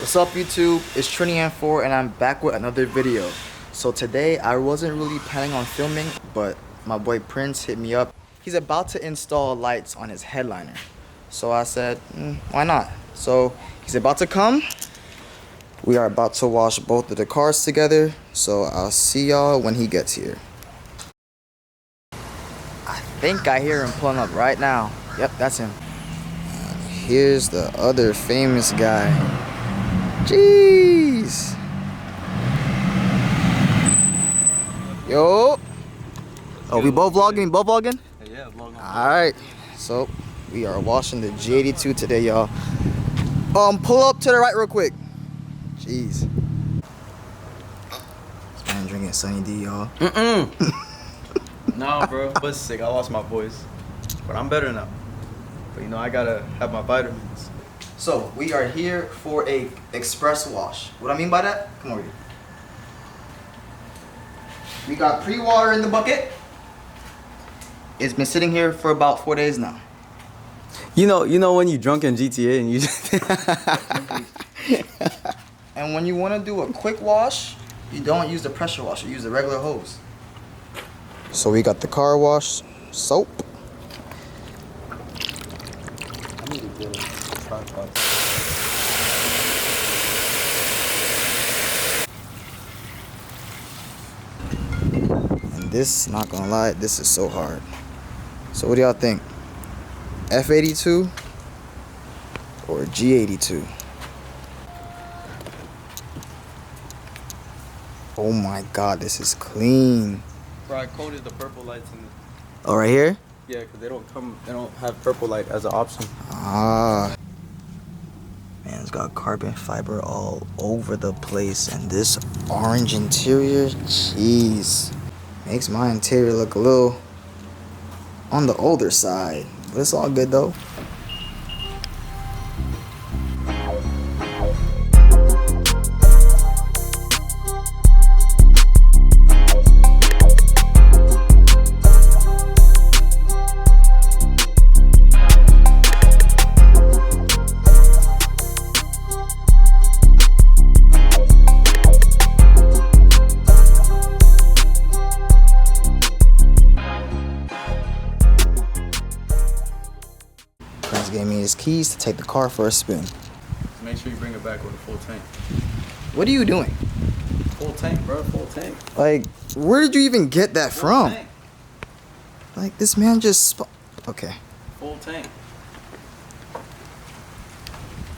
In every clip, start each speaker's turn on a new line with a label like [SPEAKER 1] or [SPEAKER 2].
[SPEAKER 1] What's up YouTube, it's Trini4 and I'm back with another video. So today I wasn't really planning on filming, but my boy Prince hit me up. He's about to install lights on his headliner. So I said, why not? So he's about to come. We are about to wash both of the cars together. So I'll see y'all when he gets here. I think I hear him pulling up right now. Yep, that's him. Here's the other famous guy. Jeez. Yo. Oh, we both vlogging? Both vlogging?
[SPEAKER 2] Yeah, vlogging.
[SPEAKER 1] Alright. So, we are washing the G82 today, y'all. Pull up to the right real quick. Jeez. This man drinking Sunny D, y'all.
[SPEAKER 2] Nah, bro. But sick. I lost my voice. But I'm better now. But, you know, I gotta have my vitamins.
[SPEAKER 1] So, we are here for a express wash. What I mean by that? Come over here. We got pre-water in the bucket. It's been sitting here for about 4 days now.
[SPEAKER 2] You know when you drunk in GTA and you
[SPEAKER 1] And when you want to do a quick wash, you don't use the pressure washer, you use the regular hose. So we got the car wash soap.
[SPEAKER 2] I need to get a tripod.
[SPEAKER 1] And this, not gonna lie, this is so hard. So what do y'all think? F82 or G82? Oh my god, this is clean.
[SPEAKER 2] Bro, I coded the purple lights in the...
[SPEAKER 1] Oh, right here?
[SPEAKER 2] Yeah, because they don't have purple light as an option.
[SPEAKER 1] Ah. Man, it's got carbon fiber all over the place. And this orange interior, jeez. Makes my interior look a little on the older side. But it's all good though. Prince gave me his keys to take the car for a spin.
[SPEAKER 2] Make sure you bring it back with a full tank.
[SPEAKER 1] What are you doing?
[SPEAKER 2] Full tank, bro. Full tank.
[SPEAKER 1] Like, where did you even get that from?
[SPEAKER 2] Tank.
[SPEAKER 1] Like, this man just... Okay.
[SPEAKER 2] Full tank.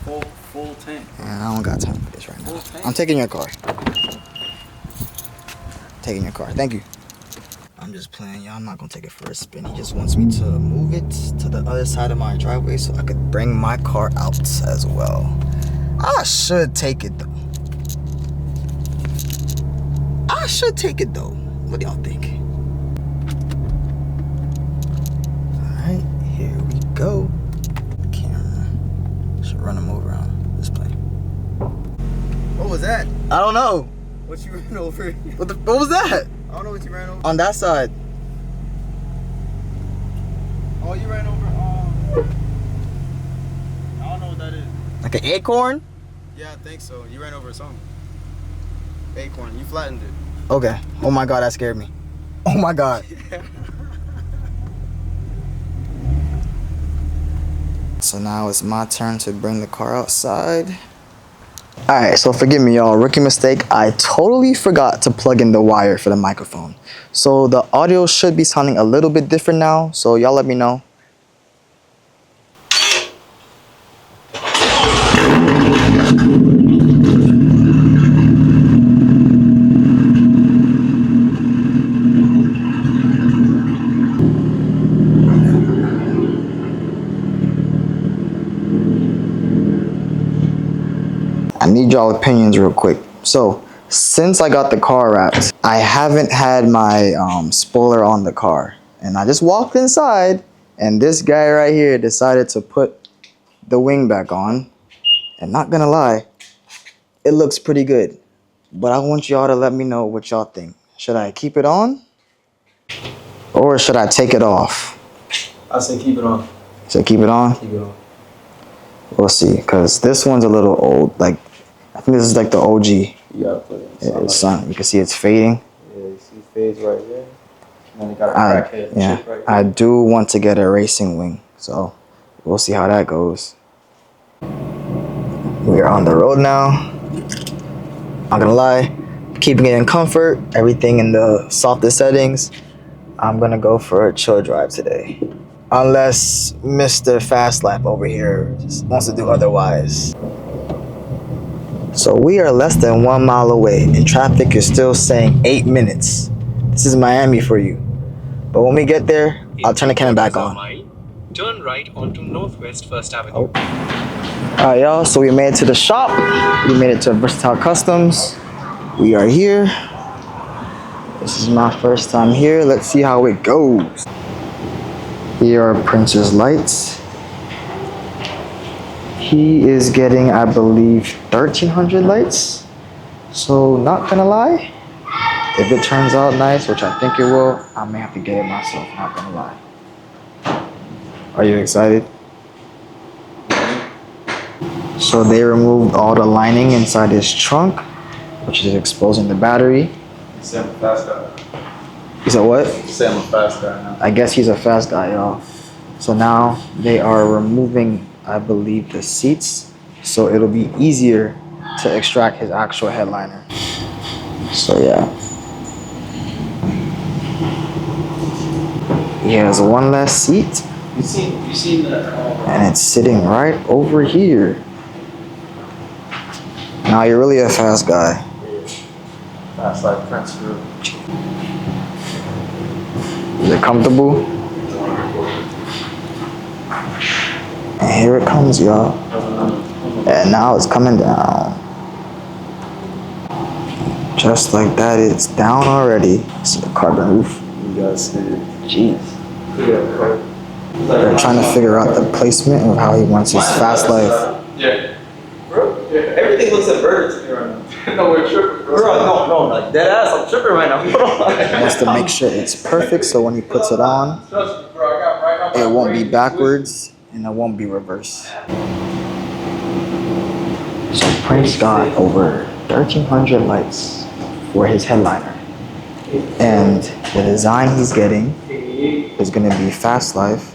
[SPEAKER 2] Full tank.
[SPEAKER 1] Man, I don't got time for this right now.
[SPEAKER 2] Full tank.
[SPEAKER 1] I'm taking your car. Taking your car. Thank you. I'm just playing, y'all. I'm not gonna take it for a spin. He just wants me to move it to the other side of my driveway so I could bring my car out as well. I should take it though. What do y'all think? Alright, here we go. Camera. Should run him over on this plane.
[SPEAKER 2] What was that?
[SPEAKER 1] I don't know.
[SPEAKER 2] What you ran over?
[SPEAKER 1] What was that?
[SPEAKER 2] I don't know what you ran over.
[SPEAKER 1] On that side.
[SPEAKER 2] Oh, you ran over. I don't know what that is.
[SPEAKER 1] Like an acorn?
[SPEAKER 2] Yeah, I think so. You ran over something. Acorn. You flattened it.
[SPEAKER 1] Okay. Oh my god, that scared me. Oh my god. So now it's my turn to bring the car outside. Alright, so forgive me y'all, rookie mistake. I totally forgot to plug in the wire for the microphone. So the audio should be sounding a little bit different now, so y'all let me know. I need y'all opinions real quick. So, since I got the car wrapped, I haven't had my spoiler on the car. And I just walked inside, and this guy right here decided to put the wing back on. And not gonna lie, it looks pretty good. But I want y'all to let me know what y'all think. Should I keep it on? Or should I take it off?
[SPEAKER 2] I say keep it on.
[SPEAKER 1] So keep it on?
[SPEAKER 2] Keep it on.
[SPEAKER 1] We'll see, because this one's a little old. Like, think this is like the OG.
[SPEAKER 2] You gotta put it in
[SPEAKER 1] Sun. You can see it's fading.
[SPEAKER 2] Yeah, you see fades right there. And then you got a crackhead chip right
[SPEAKER 1] I
[SPEAKER 2] there.
[SPEAKER 1] do want to get a racing wing, so we'll see how that goes. We are on the road now. Not gonna lie, keeping it in comfort, everything in the softest settings. I'm gonna go for a chill drive today. Unless Mr. Fast Life over here just wants to do otherwise. So we are less than 1 mile away and traffic is still saying 8 minutes. This is Miami for you. But when we get there, I'll turn the camera back on.
[SPEAKER 3] Turn right onto Northwest First Avenue.
[SPEAKER 1] Alright y'all, so we made it to the shop. We made it to Versatile Customs. We are here. This is my first time here. Let's see how it goes. Here are Prince's lights. He is getting, I believe, 1,300 lights. So not gonna lie, if it turns out nice, which I think it will, I may have to get it myself, not gonna lie. Are you excited? So they removed all the lining inside his trunk, which is exposing the battery.
[SPEAKER 2] Say I'm a fast guy.
[SPEAKER 1] He said what?
[SPEAKER 2] Say I'm a fast guy now.
[SPEAKER 1] I guess he's a fast guy, y'all. So now they are removing, I believe, the seats, so it'll be easier to extract his actual headliner. So yeah. He has one less seat,
[SPEAKER 2] You seen that?
[SPEAKER 1] and it's sitting right over here. Now you're really a fast guy.
[SPEAKER 2] Fast like Prince Real.
[SPEAKER 1] Is it comfortable? And here it comes, y'all. And now it's coming down. Just like that, it's down already. See the carbon roof.
[SPEAKER 2] You guys see it.
[SPEAKER 1] Jeez.
[SPEAKER 2] Yeah,
[SPEAKER 1] They're trying to figure out the placement of how he wants his fast life.
[SPEAKER 2] Yeah. Bro, yeah. Everything looks inverted to me right now. No, we're tripping, bro. Bro, no, like dead ass. I'm tripping right now.
[SPEAKER 1] He wants to make sure it's perfect, so when he puts it on,
[SPEAKER 2] Trust me, bro. I got right now.
[SPEAKER 1] it won't be backwards and it won't be reverse. So Prince got over 1,300 lights for his headliner. And the design he's getting is going to be Fast Life.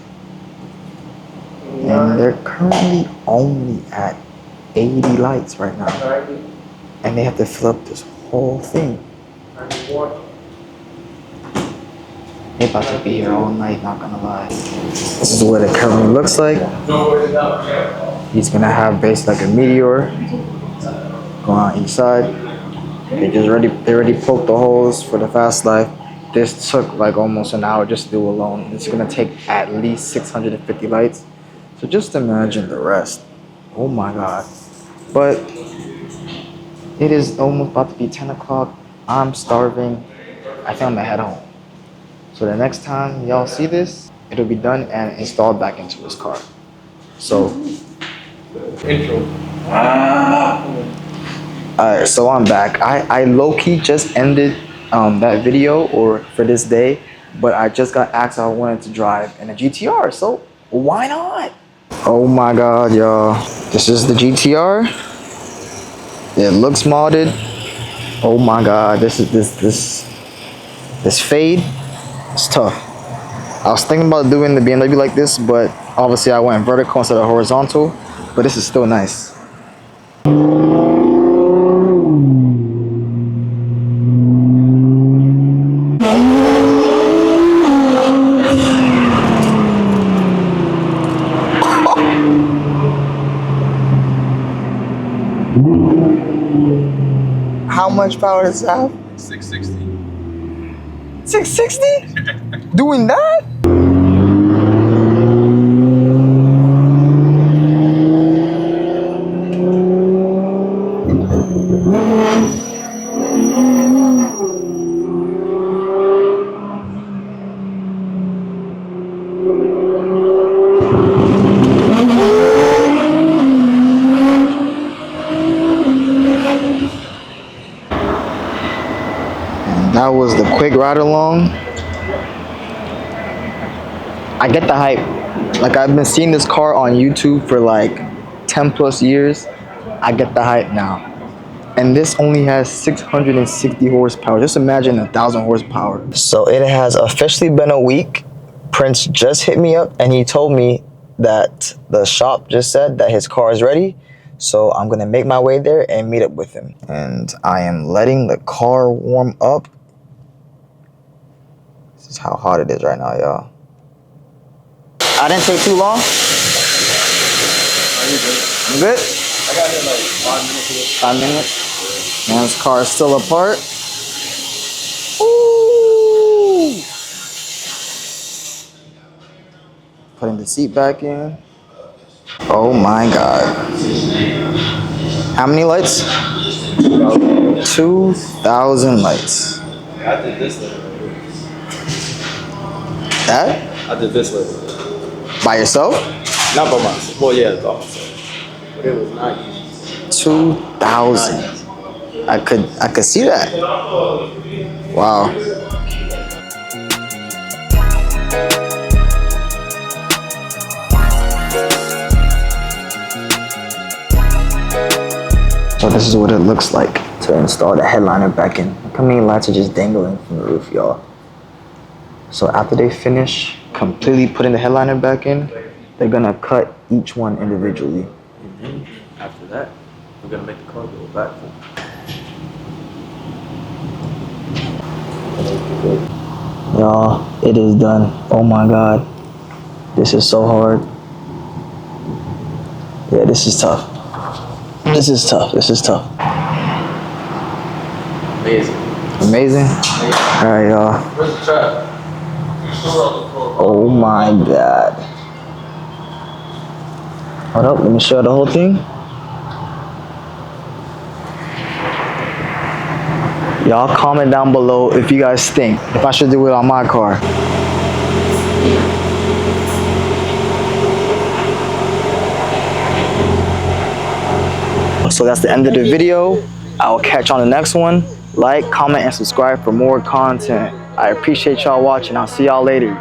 [SPEAKER 1] And they're currently only at 80 lights right now. And they have to fill up this whole thing. They're about to be here all night, not gonna lie. This is what it currently looks like. He's gonna have basically like a meteor going on each side. They already poked the holes for the Fast Life. This took like almost an hour just to do alone. It's gonna take at least 650 lights. So just imagine the rest. Oh my God. But it is almost about to be 10 o'clock. I'm starving. I think I'm gonna head home. So the next time y'all see this, it'll be done and installed back into his car. So,
[SPEAKER 2] Intro.
[SPEAKER 1] alright, so I'm back. I low-key just ended that video or for this day, but I just got asked if I wanted to drive in a GTR, so why not? Oh my God, y'all. This is the GTR. It looks modded. Oh my God, this fade. It's tough. I was thinking about doing the BMW like this, but obviously I went vertical instead of horizontal, but this is still nice. How much power does it have?
[SPEAKER 2] 660.
[SPEAKER 1] 660? Doing that? That was the quick ride along. I get the hype. Like I've been seeing this car on YouTube for like 10 plus years. I get the hype now. And this only has 660 horsepower. Just imagine 1,000 horsepower. So it has officially been a week. Prince just hit me up and he told me that the shop just said that his car is ready. So I'm gonna make my way there and meet up with him. And I am letting the car warm up. This is how hot it is right now, y'all. I didn't take too long. I'm good?
[SPEAKER 2] I got here like 5 minutes ago.
[SPEAKER 1] 5 minutes? Man's car is still apart. Ooh. Putting the seat back in. Oh my God. How many lights? 2,000 lights.
[SPEAKER 2] I did this later.
[SPEAKER 1] That?
[SPEAKER 2] I did this later.
[SPEAKER 1] By yourself?
[SPEAKER 2] Not by myself. Well, yeah, by myself. But it was not easy.
[SPEAKER 1] 2,000. I could see that. Wow. So this is what it looks like to install the headliner back in. Look how many lights are just dangling from the roof, y'all. So after they finish completely putting the headliner back in, they're gonna cut each one individually.
[SPEAKER 2] And then after that, we're gonna make the car go back.
[SPEAKER 1] Y'all, it is done. Oh my God. This is so hard. Yeah, this is tough. This is tough. This is tough.
[SPEAKER 2] Amazing.
[SPEAKER 1] Amazing. All right, y'all.
[SPEAKER 2] Where's the trap?
[SPEAKER 1] Oh my God. Hold up, let me show you the whole thing. Y'all comment down below if you guys think if I should do it on my car. So that's the end of the video. I will catch you on the next one. Like, comment, and subscribe for more content. I appreciate y'all watching. I'll see y'all later.